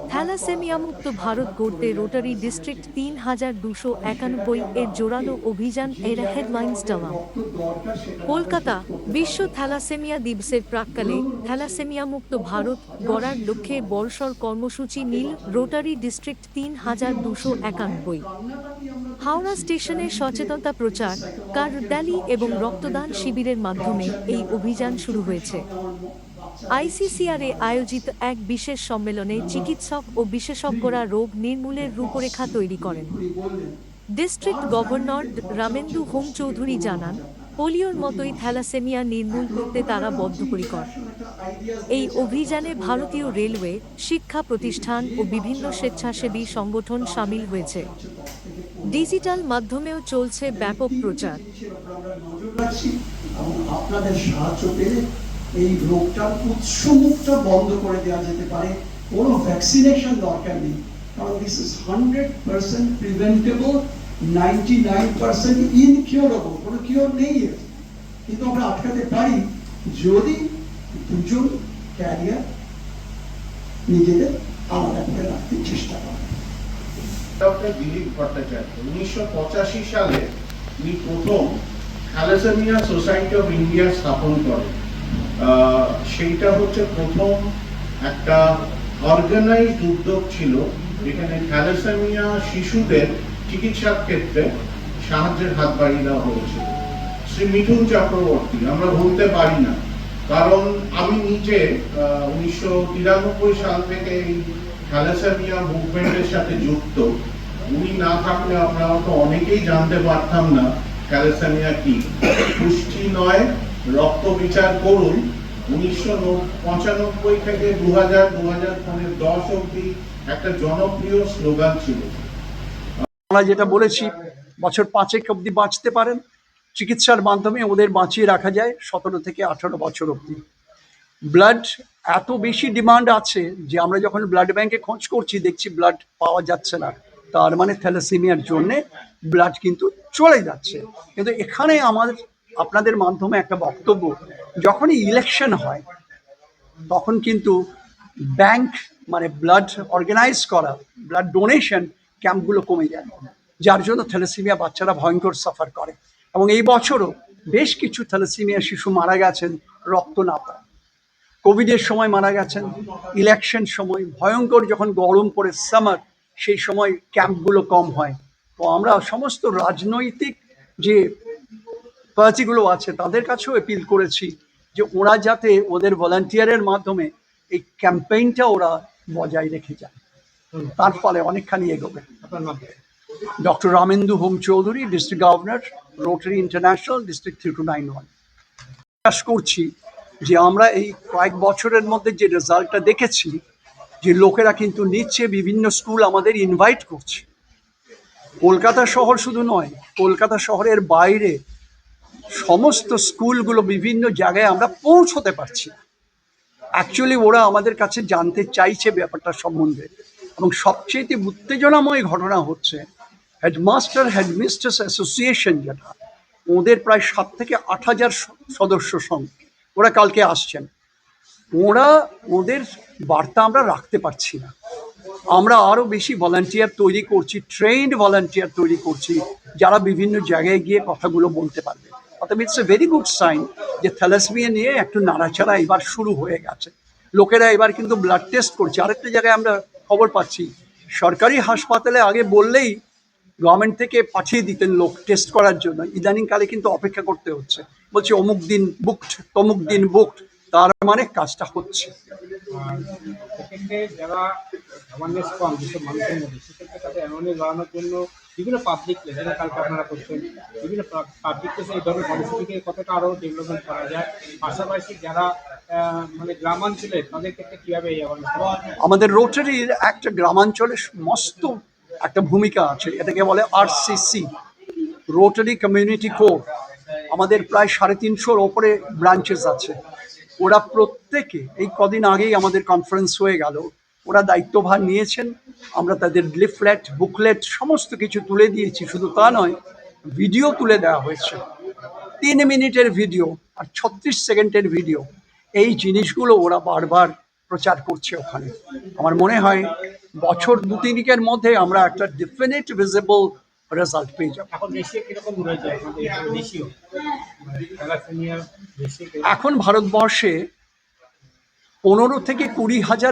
Thalassaemia মুক্ত ভারত গড়তে rotary district ৩,২৯১ এর জোরালো অভিযান এর হেডলাইন্স দেওয়া। কলকাতা, বিশ্ব থ্যালাসেমিয়া দিবসের প্রাক্কালে থ্যালাসেমিয়া মুক্ত ভারত গড়ার লক্ষ্যে বর্ষর কর্মসূচি নীল রোটারি ডিস্ট্রিক্ট ৩,২৯১। হাওড়া স্টেশনে সচেতনতা প্রচার, কার র্যালি এবং রক্তদান শিবিরের মাধ্যমে এই অভিযান শুরু হয়েছে। আইসিসিআরে আয়োজিত এক বিশেষ সম্মেলনে চিকিৎসক ও বিশেষজ্ঞরা রোগ নির্মূলের রূপরেখা তৈরি করেন। District governor Ramendu home Chowdhury জানান, পোলিওর মতোই থ্যালাসেমিয়া নির্মূল করতে তারা বদ্ধপরিকর। এই অভিযানে ভারতীয় রেলওয়ে, শিক্ষা প্রতিষ্ঠান ও বিভিন্ন স্বেচ্ছাসেবী সংগঠন সামিল হয়েছে। ডিজিটাল মাধ্যমেও চলছে ব্যাপক প্রচার। আপনাদের সাহায্য পেলে এই রোগটার উৎসমুখটা বন্ধ করে দেওয়া যেতে পারে। কোনো ভ্যাকসিনেশন দরকার নেই, কারণ দিস ইজ 100% প্রিভেন্টেবল, 99% ইনকিউরেবল। কোনো কিওর নেই, কিন্তু আমরা আটকাতে পারি যদি দুজন ক্যারিয়ার নিজেদের আলাদা করে রাখতে চেষ্টা করে। ডক্টর দিলীপ ভট্টাচার্য 1985 সালে উনি প্রথম থ্যালাসেমিয়া সোসাইটি অফ ইন্ডিয়া স্থাপন করেন। সেইটা হচ্ছে প্রথম একটা অর্গানাইজড উদ্যোগ ছিল, যেখানে থ্যালাসেমিয়া শিশুদের চিকিৎসার ক্ষেত্রে সাহায্যের হাত বাড়িয়ে দেওয়া হয়েছিল। শ্রী মিঠুন চক্রবর্তী আমরা ভুলতে পারি না, কারণ আমি নিজে 1993 সাল থেকে এই থ্যালাসেমিয়া মুভমেন্টের সাথে যুক্ত। উনি না থাকলে আমরা তো অনেকেই জানতে পারতাম না থ্যালাসেমিয়া কি। পুষ্টি নয়, রক্ত বিচার করুন 1995 থেকে 2010 অবধি একটা জনপ্রিয় স্লোগান ছিল। আমরা যেটা বলেছি, বছর 5 অবধি বাঁচতে পারেন, চিকিৎসার মাধ্যমে ওদের বাঁচিয়ে রাখা যায় 17 থেকে 18 বছর অবধি। ব্লাড এত বেশি ডিমান্ড আছে যে আমরা যখন ব্লাড ব্যাংকে খোঁজ করছি দেখছি ব্লাড পাওয়া যাচ্ছে না, তার মানে থ্যালাসেমিয়ার জন্যে ব্লাড কিন্তু চলে যাচ্ছে। কিন্তু এখানে আপনাদের মাধ্যমে একটা বক্তব্য, যখনই ইলেকশন হয় তখন কিন্তু ব্যাংক মানে ব্লাড অর্গানাইজ করা, ব্লাড ডোনেশন ক্যাম্পগুলো কমে যায়, যার জন্য থ্যালাসেমিয়া বাচ্চারা ভয়ঙ্কর সাফার করে। এবং এই বছরও বেশ কিছু থ্যালাসেমিয়া শিশু মারা গেছেন রক্ত না পায়। কোভিডের সময় মারা গেছেন, ইলেকশন সময় ভয়ঙ্কর যখন গরম পড়ে সামার, সেই সময় ক্যাম্পগুলো কম হয়। তো আমরা সমস্ত রাজনৈতিক যে পার্টিগুলো আছে তাদের কাছেও অ্যাপিল করেছি যে ওরা যাতে ওদের ভলান্টিয়ারের মাধ্যমে এই ক্যাম্পেইনটা ওরা বজায় রেখে যায়, তার ফলে অনেকখানি এগোবে। Doctor Ramendu home Chowdhury, district governor, rotary international, district 3291। প্রয়াস করছি যে আমরা এই কয়েক বছরের মধ্যে যে রেজাল্টটা দেখেছি, যে লোকেরা কিন্তু নিচ্ছে, বিভিন্ন স্কুল আমাদের ইনভাইট করছে। কলকাতা শহর শুধু নয়, কলকাতা শহরের বাইরে সমস্ত স্কুলগুলো বিভিন্ন জায়গায় আমরা পৌঁছতে পারছি। অ্যাকচুয়ালি ওরা আমাদের কাছে জানতে চাইছে ব্যাপারটা সম্বন্ধে। এবং সবচেয়ে উত্তেজনাময় ঘটনা হচ্ছে হেডমাস্টার হেডমিস্ট্রেস অ্যাসোসিয়েশন, যেটা ওদের প্রায় 7 থেকে 8 হাজার সদস্য সঙ্গে ওরা কালকে আসছেন। ওদের বার্তা আমরা রাখতে পারছি না। আমরা আরও বেশি ভলান্টিয়ার তৈরি করছি, ট্রেন্ড ভলান্টিয়ার তৈরি করছি, যারা বিভিন্ন জায়গায় গিয়ে কথাগুলো বলতে পারবে। অর্থাৎ it's a very good sign যে থ্যালাসেমিয়া নিয়ে একটু নাড়াচাড়া এবার শুরু হয়ে গেছে। লোকেরা এবার কিন্তু ব্লাড টেস্ট করছে। আরেকটা জায়গায় আমরা খবর পাচ্ছি, সরকারি হাসপাতালে আগে বললেই গভর্নমেন্ট থেকে পাঠিয়ে দিতেন লোক টেস্ট করার জন্য, ইদানিংকালে কিন্তু অপেক্ষা করতে হচ্ছে। বলছে অমুক দিন বুকড, তমুক দিন বুকড, তার মানে কাজটা হচ্ছে। যারা অ্যাওয়ারনেস কম যেসব মানুষের মধ্যে, সেক্ষেত্রে তাদের অ্যাওয়ারনেস বাড়ানোর জন্য বিভিন্ন পাবলিক প্লেস, যেটা কালকে আপনারা করছেন, বিভিন্ন পাবলিক প্লেসে এই ধরনের কর্মসূচিকে কতটা আরও ডেভেলপমেন্ট করা যায়, পাশাপাশি যারা মানে গ্রামাঞ্চলে তাদের ক্ষেত্রে কীভাবে এই অ্যাওয়ারনেস। আমাদের রোটারির একটা গ্রামাঞ্চলে মস্ত একটা ভূমিকা আছে, এটাকে বলে RCC, রোটারি কমিউনিটি কোর। আমাদের প্রায় 350-র ওপরে ব্রাঞ্চেস আছে। ওরা প্রত্যেকে, এই কদিন আগেই আমাদের কনফারেন্স হয়ে গেল, ওরা দায়িত্বভার নিয়েছেন। আমরা তাদের লিফলেট, বুকলেট সমস্ত কিছু তুলে দিয়েছি। শুধু তা নয়, ভিডিও তুলে দেওয়া হয়েছে, 3 মিনিটের ভিডিও আর 36 সেকেন্ডের ভিডিও। এই জিনিসগুলো ওরা বারবার প্রচার করছে ওখানে। আমার মনে হয় বছর দু তিনিকের মধ্যে আমরা একটা ডেফিনেট ভিজিবল রেজাল্ট পেয়ে যাবো। এখন রেশিও কিরকম রয়েছে আমাদের রেশিও থ্যালাসেমিয়া রেশিও এখন ভারতবর্ষে 15 থেকে 20 হাজার